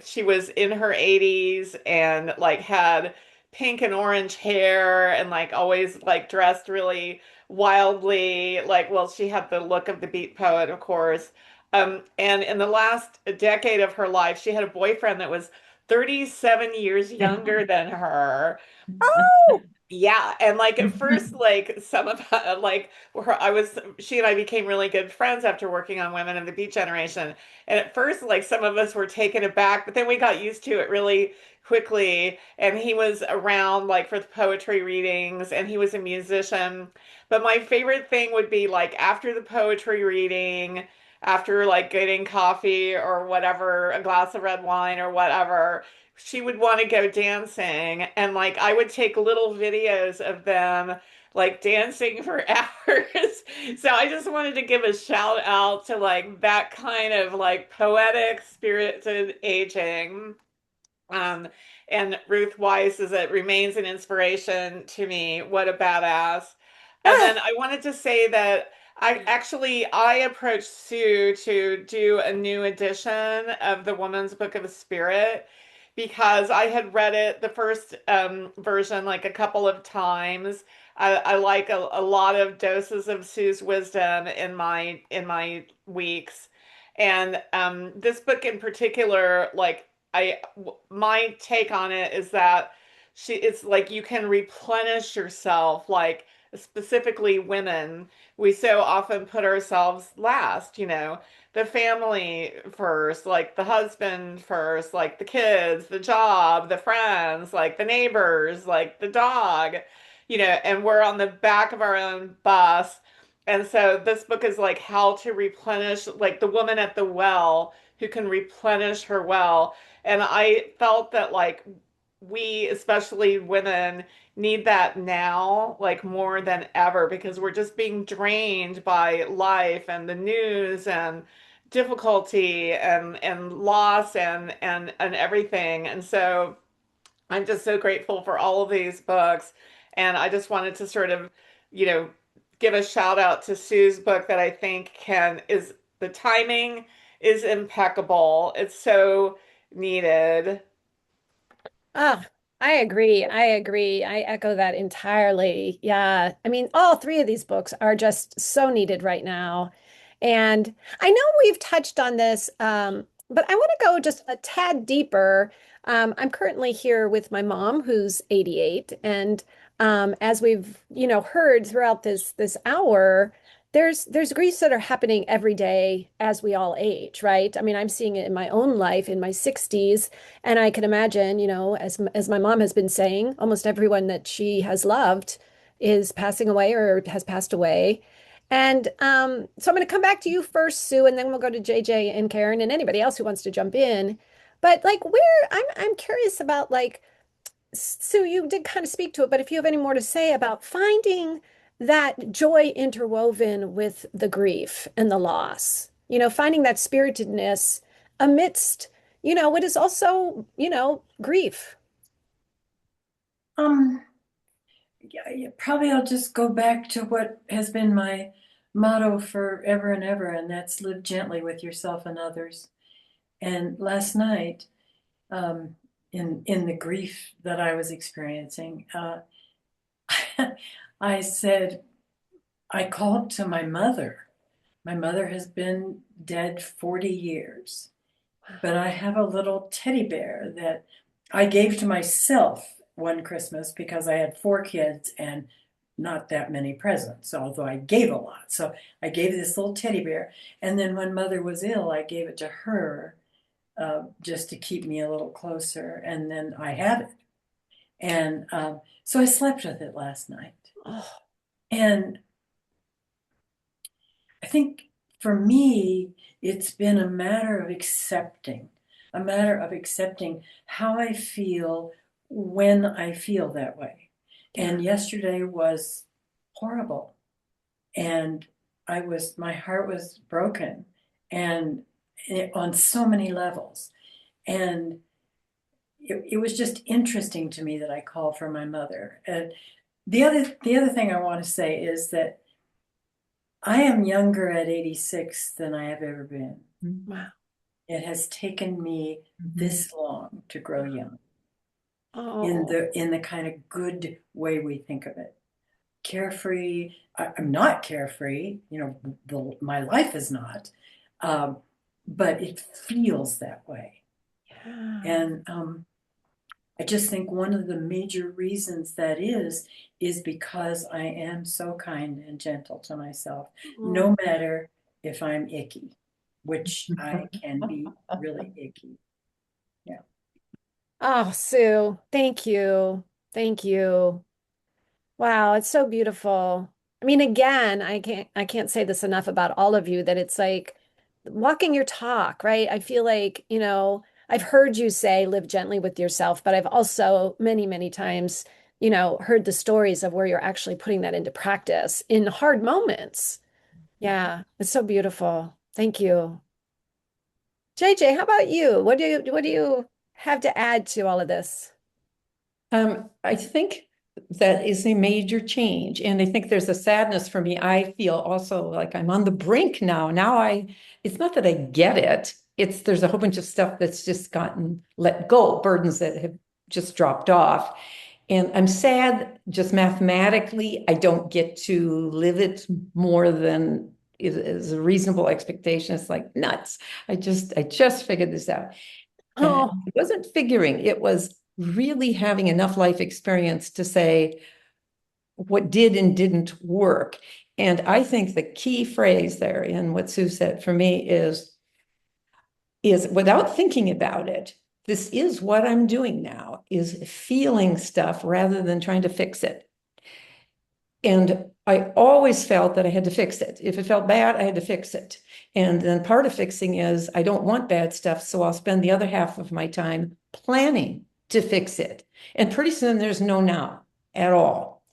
she was in her 80s and like had pink and orange hair and like always like dressed really wildly. Like, well, she had the look of the beat poet, of course. And in the last decade of her life, she had a boyfriend that was 37 years younger than her. Oh, Yeah, and like at first, like some of like she and I became really good friends after working on Women of the Beat Generation. And at first, like some of us were taken aback, but then we got used to it really quickly. And he was around like for the poetry readings, and he was a musician. But my favorite thing would be like after the poetry reading, after like getting coffee or whatever, a glass of red wine or whatever, she would want to go dancing, and like I would take little videos of them like dancing for hours. So I just wanted to give a shout out to like that kind of like poetic spirited aging. Um, and Ruth Weiss is it remains an inspiration to me. What a badass. And ah, then I wanted to say that I approached Sue to do a new edition of the Woman's Book of Spirit because I had read it the first version like a couple of times. I like a lot of doses of Sue's wisdom in my weeks. And this book in particular, like my take on it is that it's like you can replenish yourself, like specifically women. We so often put ourselves last, the family first, like the husband first, like the kids, the job, the friends, like the neighbors, like the dog, and we're on the back of our own bus. And so this book is like how to replenish, like the woman at the well who can replenish her well. And I felt that like we, especially women, need that now, like more than ever, because we're just being drained by life and the news and difficulty and loss and everything. And so I'm just so grateful for all of these books. And I just wanted to sort of, you know, give a shout out to Sue's book that I think is the timing is impeccable. It's so needed. ah, I agree. I agree. I echo that entirely. Yeah. I mean, all three of these books are just so needed right now. And I know we've touched on this, but I want to go just a tad deeper. I'm currently here with my mom, who's 88, and as we've, heard throughout this hour, there's griefs that are happening every day as we all age, right? I mean, I'm seeing it in my own life in my 60s, and I can imagine, as my mom has been saying, almost everyone that she has loved is passing away or has passed away. And so I'm going to come back to you first, Sue, and then we'll go to JJ and Karen and anybody else who wants to jump in. But like, I'm curious about like, Sue, you did kind of speak to it, but if you have any more to say about finding that joy interwoven with the grief and the loss, finding that spiritedness amidst, what is also, grief. Yeah, probably I'll just go back to what has been my motto forever and ever, and that's live gently with yourself and others. And last night, in the grief that I was experiencing, I said, I called to my mother. My mother has been dead 40 years, but I have a little teddy bear that I gave to myself one Christmas because I had 4 kids and not that many presents, although I gave a lot. So I gave this little teddy bear. And then when mother was ill, I gave it to her just to keep me a little closer. And then I have it. And so I slept with it last night. Oh, And I think for me, it's been a matter of accepting how I feel when I feel that way. And yesterday was horrible. And my heart was broken and on so many levels. And it was just interesting to me that I called for my mother. And the other thing I want to say is that I am younger at 86 than I have ever been. wow. It has taken me this long to grow young Oh, in the kind of good way we think of it. Carefree, I'm not carefree, my life is not, but it feels that way. yeah. And I just think one of the major reasons that is because I am so kind and gentle to myself, no matter if I'm icky, which I can be really icky. Yeah. Oh, Sue, thank you. Thank you. Wow, it's so beautiful. I mean, again, I can't say this enough about all of you that it's like walking your talk, right? I feel like, I've heard you say live gently with yourself, but I've also many, many times, heard the stories of where you're actually putting that into practice in hard moments. Yeah, it's so beautiful. Thank you. JJ, how about you? What do you have to add to all of this? I think that is a major change. And I think there's a sadness for me. I feel also like I'm on the brink now. It's not that I get it. There's a whole bunch of stuff that's just gotten let go, burdens that have just dropped off. And I'm sad just mathematically, I don't get to live it more than is a reasonable expectation. It's like nuts. I just figured this out. And Oh, it wasn't figuring, it was really having enough life experience to say what did and didn't work. And I think the key phrase there in what Sue said for me is without thinking about it, this is what I'm doing now, is feeling stuff rather than trying to fix it. And I always felt that I had to fix it. If it felt bad, I had to fix it. And then part of fixing is I don't want bad stuff, so I'll spend the other half of my time planning to fix it. And pretty soon there's no now at all.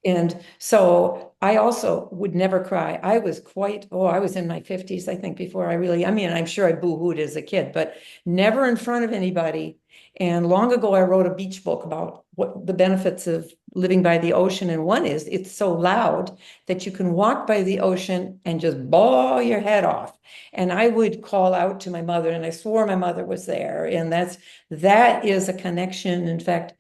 And so I also would never cry. I was in my 50s, I think, before I'm sure I boo-hooed as a kid, but never in front of anybody. And long ago, I wrote a beach book about what the benefits of living by the ocean. And one is it's so loud that you can walk by the ocean and just bawl your head off. And I would call out to my mother, and I swore my mother was there. And that is a connection. In fact,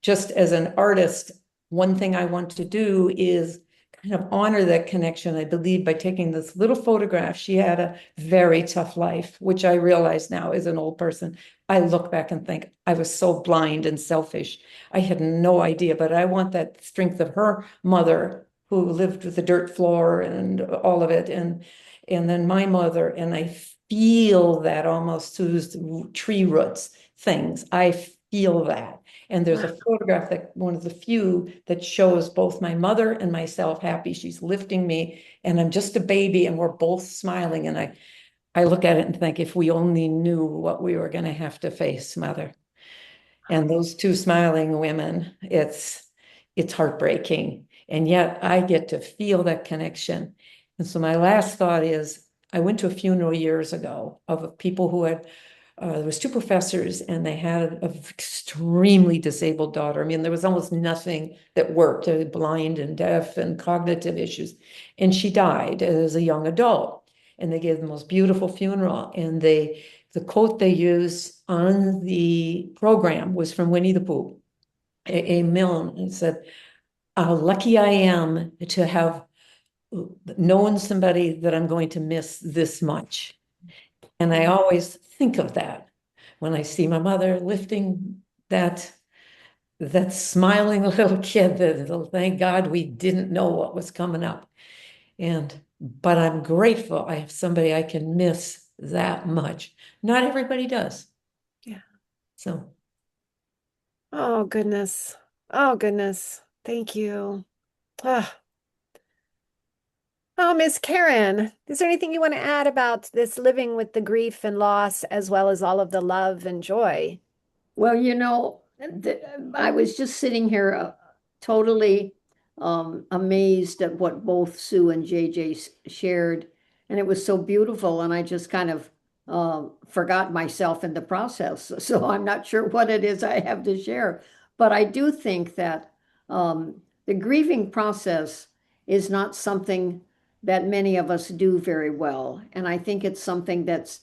just as an artist, one thing I want to do is kind of honor that connection, I believe, by taking this little photograph. She had a very tough life, which I realize now as an old person. I look back and think I was so blind and selfish. I had no idea, but I want that strength of her mother who lived with the dirt floor and all of it. And then my mother, and I feel that almost through tree roots things. I feel that. And there's a photograph that one of the few that shows both my mother and myself happy. She's lifting me and I'm just a baby and we're both smiling. And I look at it and think, if we only knew what we were going to have to face, mother. And those two smiling women, it's heartbreaking. And yet I get to feel that connection. And so my last thought is, I went to a funeral years ago of people who had there was two professors, and they had an extremely disabled daughter. I mean, there was almost nothing that worked, blind and deaf and cognitive issues. And she died as a young adult. And they gave the most beautiful funeral. And the quote they used on the program was from Winnie the Pooh, a Milne. It said, "How lucky I am to have known somebody that I'm going to miss this much." And I always think of that when I see my mother lifting that smiling little kid that, thank God we didn't know what was coming up. But I'm grateful I have somebody I can miss that much. Not everybody does. Yeah. So. Oh, goodness. Oh, goodness. Thank you. Ah. Oh, Miss Karen, is there anything you want to add about this living with the grief and loss, as well as all of the love and joy? Well, I was just sitting here totally amazed at what both Sue and JJ shared, and it was so beautiful, and I just kind of forgot myself in the process. So I'm not sure what it is I have to share, but I do think that the grieving process is not something that many of us do very well, and I think it's something that's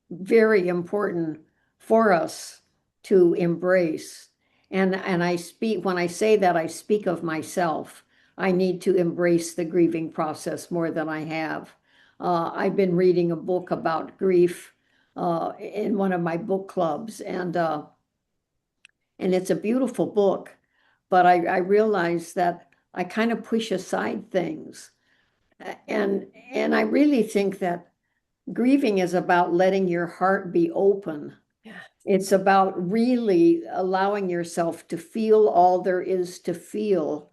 very important for us to embrace. And I speak, when I say that, I speak of myself. I need to embrace the grieving process more than I have. I've been reading a book about grief in one of my book clubs, and it's a beautiful book, but I realize that I kind of push aside things. And I really think that grieving is about letting your heart be open. Yeah. It's about really allowing yourself to feel all there is to feel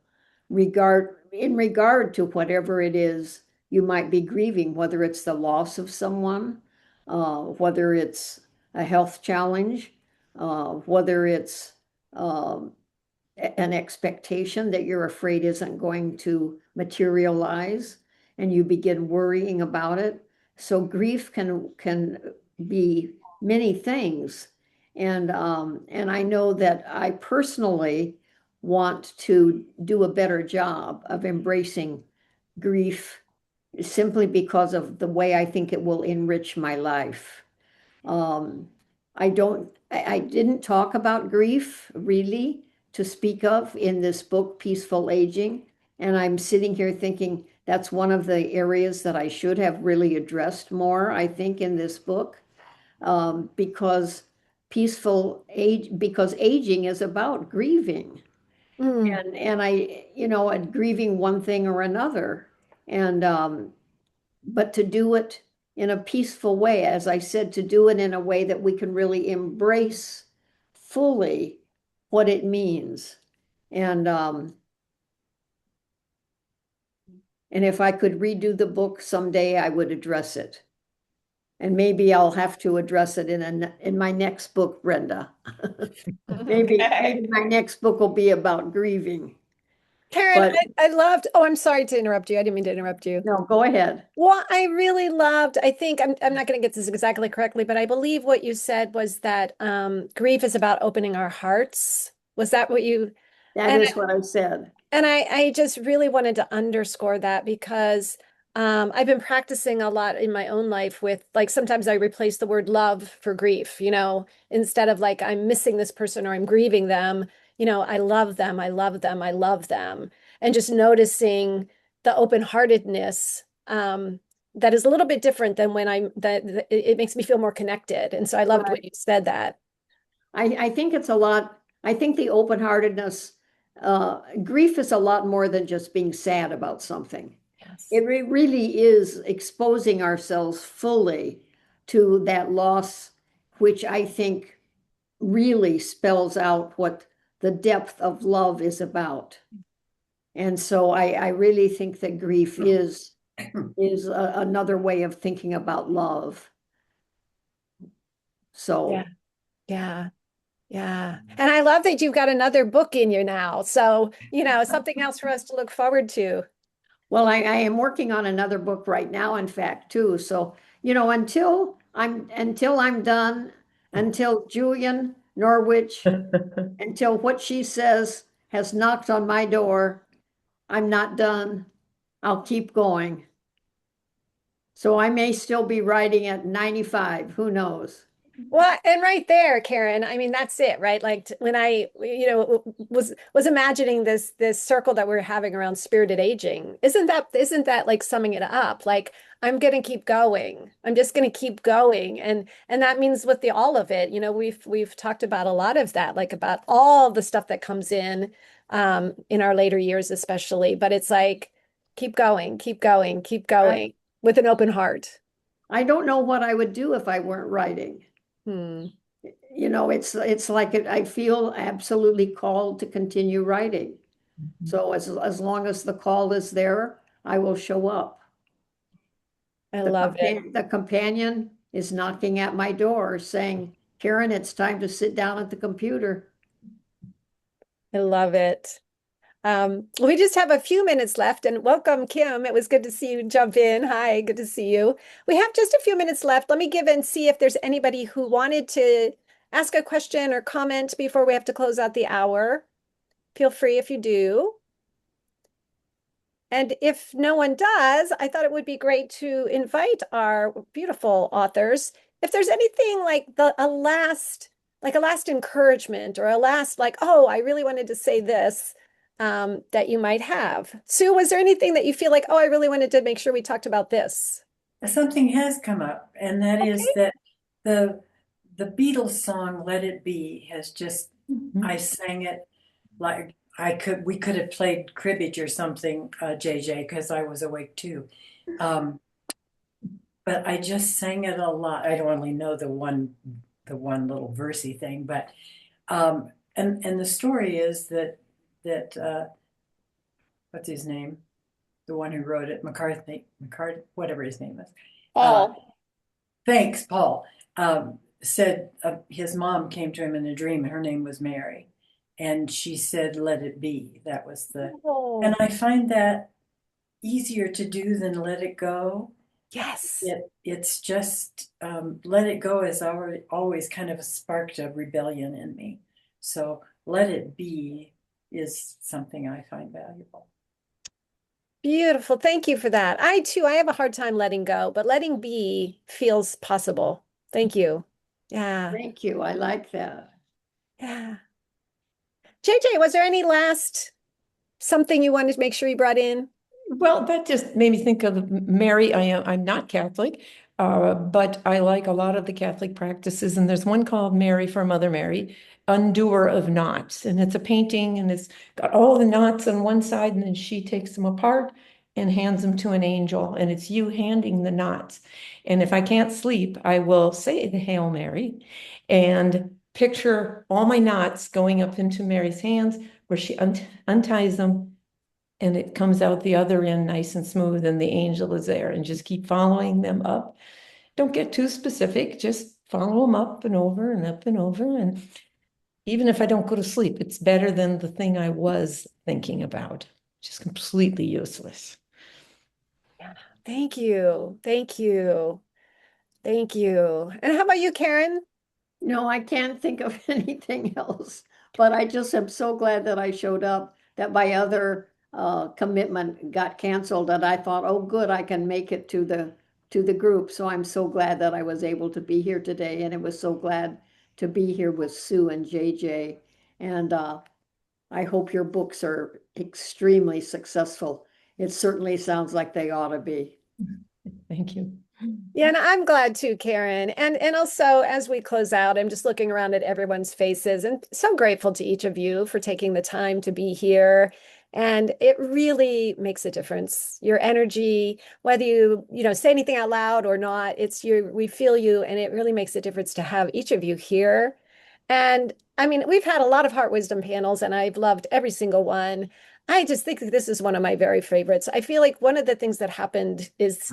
in regard to whatever it is you might be grieving, whether it's the loss of someone, whether it's a health challenge, whether it's um, an expectation that you're afraid isn't going to materialize, and you begin worrying about it. So grief can be many things. And I know that I personally want to do a better job of embracing grief simply because of the way I think it will enrich my life. Um, I didn't talk about grief really to speak of in this book, Peaceful Aging. And I'm sitting here thinking that's one of the areas that I should have really addressed more, I think, in this book, because because aging is about grieving. Mm. And and grieving one thing or another. And but to do it in a peaceful way, as I said, to do it in a way that we can really embrace fully what it means. And and if I could redo the book someday, I would address it. And maybe I'll have to address it in my next book, Brenda. Maybe Okay. my next book will be about grieving. Karen, But I loved, oh, I'm sorry to interrupt you. I didn't mean to interrupt you. no, go ahead. Well, I really loved, I think I'm not going to get this exactly correctly, but I believe what you said was that grief is about opening our hearts. Was that what you That and is what I said. I just really wanted to underscore that because I've been practicing a lot in my own life with like sometimes I replace the word love for grief, instead of like I'm missing this person or I'm grieving them, I love them, I love them, I love them. And just noticing the open-heartedness that is a little bit different than when it makes me feel more connected. And so I loved Right. what you said that. I think it's a lot. I think the open-heartedness, grief is a lot more than just being sad about something. Yes. It really is exposing ourselves fully to that loss, which I think really spells out what the depth of love is about. And so I really think that grief is another way of thinking about love. Yeah. So. Yeah. Yeah. And I love that you've got another book in you now. So, something else for us to look forward to. Well, I am working on another book right now, in fact, too. So, until I'm done until Julian Norwich, until what she says has knocked on my door, I'm not done. I'll keep going. So I may still be writing at 95. Who knows? Well, and right there, Karen, I mean, that's it, right? Like when I, was imagining this circle that we're having around spirited aging. Isn't that like summing it up? Like I'm gonna keep going. I'm just gonna keep going. And that means with the all of it, we've talked about a lot of that, like about all the stuff that comes in our later years, especially. But it's like keep going, keep going, keep going with an open heart. I don't know what I would do if I weren't writing. Hmm. It's like I feel absolutely called to continue writing. So as long as the call is there, I will show up. I love it. The companion is knocking at my door saying, Karen, it's time to sit down at the computer. I love it. We just have a few minutes left, and welcome, Kim. It was good to see you jump in. Hi, good to see you. We have just a few minutes left. Let me give and see if there's anybody who wanted to ask a question or comment before we have to close out the hour. Feel free if you do. And if no one does, I thought it would be great to invite our beautiful authors. If there's anything like a last encouragement or a last like, oh, I really wanted to say this, that you might have. Sue, was there anything that you feel like, oh, I really wanted to make sure we talked about this? Something has come up, and that is Okay. that the Beatles song "Let It Be" has just I sang it like we could have played cribbage or something, JJ, because I was awake too. But I just sang it a lot. I don't only know the one little versey thing, but and the story is that what's his name? The one who wrote it, McCarthy, whatever his name is. Paul. Thanks, Paul. Said his mom came to him in a dream, and her name was Mary, and she said, "Let it be." That was Oh, and I find that easier to do than let it go. yes. It's just let it go has always kind of sparked a rebellion in me. So let it be is something I find valuable. Beautiful. Thank you for that. I have a hard time letting go, but letting be feels possible. Thank you. Yeah. Thank you. I like that. Yeah. JJ, was there any last something you wanted to make sure you brought in? Well, that just made me think of Mary. I'm not Catholic, but I like a lot of the Catholic practices. And there's one called Mary for Mother Mary, Undoer of Knots. And it's a painting and it's got all the knots on one side, and then she takes them apart and hands them to an angel. And it's you handing the knots. And if I can't sleep, I will say the Hail Mary and picture all my knots going up into Mary's hands where she unties them, and it comes out the other end nice and smooth, and the angel is there, and just keep following them up. Don't get too specific, just follow them up and over and up and over. And even if I don't go to sleep, it's better than the thing I was thinking about, just completely useless. Thank you. Thank you. Thank you. And how about you, Karen? No, I can't think of anything else, but I just am so glad that I showed up, that my other commitment got canceled, and I thought, oh, good, I can make it to the group. So I'm so glad that I was able to be here today, and it was so glad to be here with Sue and JJ. And I hope your books are extremely successful. It certainly sounds like they ought to be. Thank you. Yeah, and I'm glad too, Karen. And also as we close out, I'm just looking around at everyone's faces and so grateful to each of you for taking the time to be here. And it really makes a difference. Your energy, whether you say anything out loud or not, we feel you, and it really makes a difference to have each of you here. And I mean, we've had a lot of heart wisdom panels, and I've loved every single one. I just think that this is one of my very favorites. I feel like one of the things that happened is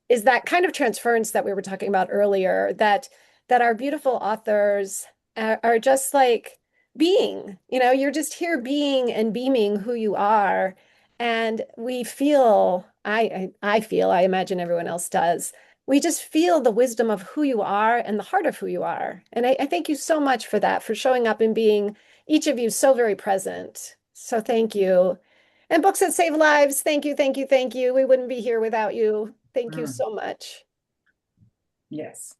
that kind of transference that we were talking about earlier, that our beautiful authors are just like being, you're just here being and beaming who you are. And we feel, I feel, I imagine everyone else does, we just feel the wisdom of who you are and the heart of who you are. And I thank you so much for that, for showing up and being each of you so very present. So thank you. And Books That Save Lives, thank you, thank you, thank you. We wouldn't be here without you. Thank you so much. Yes.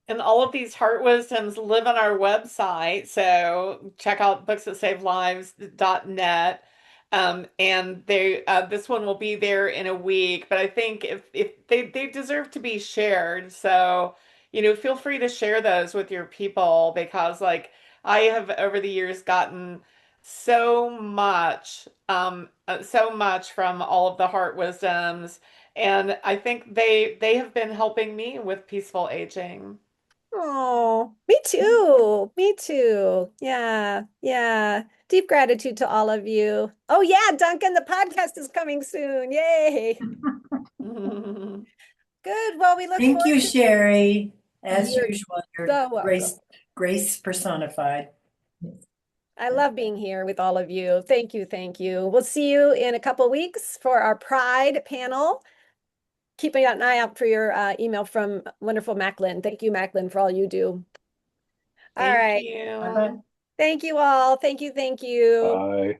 And all of these heart wisdoms live on our website. So check out booksthatsavelives.net. And this one will be there in a week, but I think if they deserve to be shared. So, feel free to share those with your people because like I have over the years gotten so much from all of the heart wisdoms. And I think they have been helping me with peaceful aging. Oh, me too. Me too. Yeah, yeah. Deep gratitude to all of you. Oh, yeah, Duncan, the podcast is coming soon. Yay. Good. Well, we look Thank forward you, to Sherry. As you're usual, you're so welcome. grace personified. I love being here with all of you. Thank you. Thank you. We'll see you in a couple weeks for our Pride panel. Keep an eye out for your email from wonderful Macklin. Thank you, Macklin, for all you do. All Thank right. you. Bye-bye. Thank you all. Thank you. Thank you. Bye.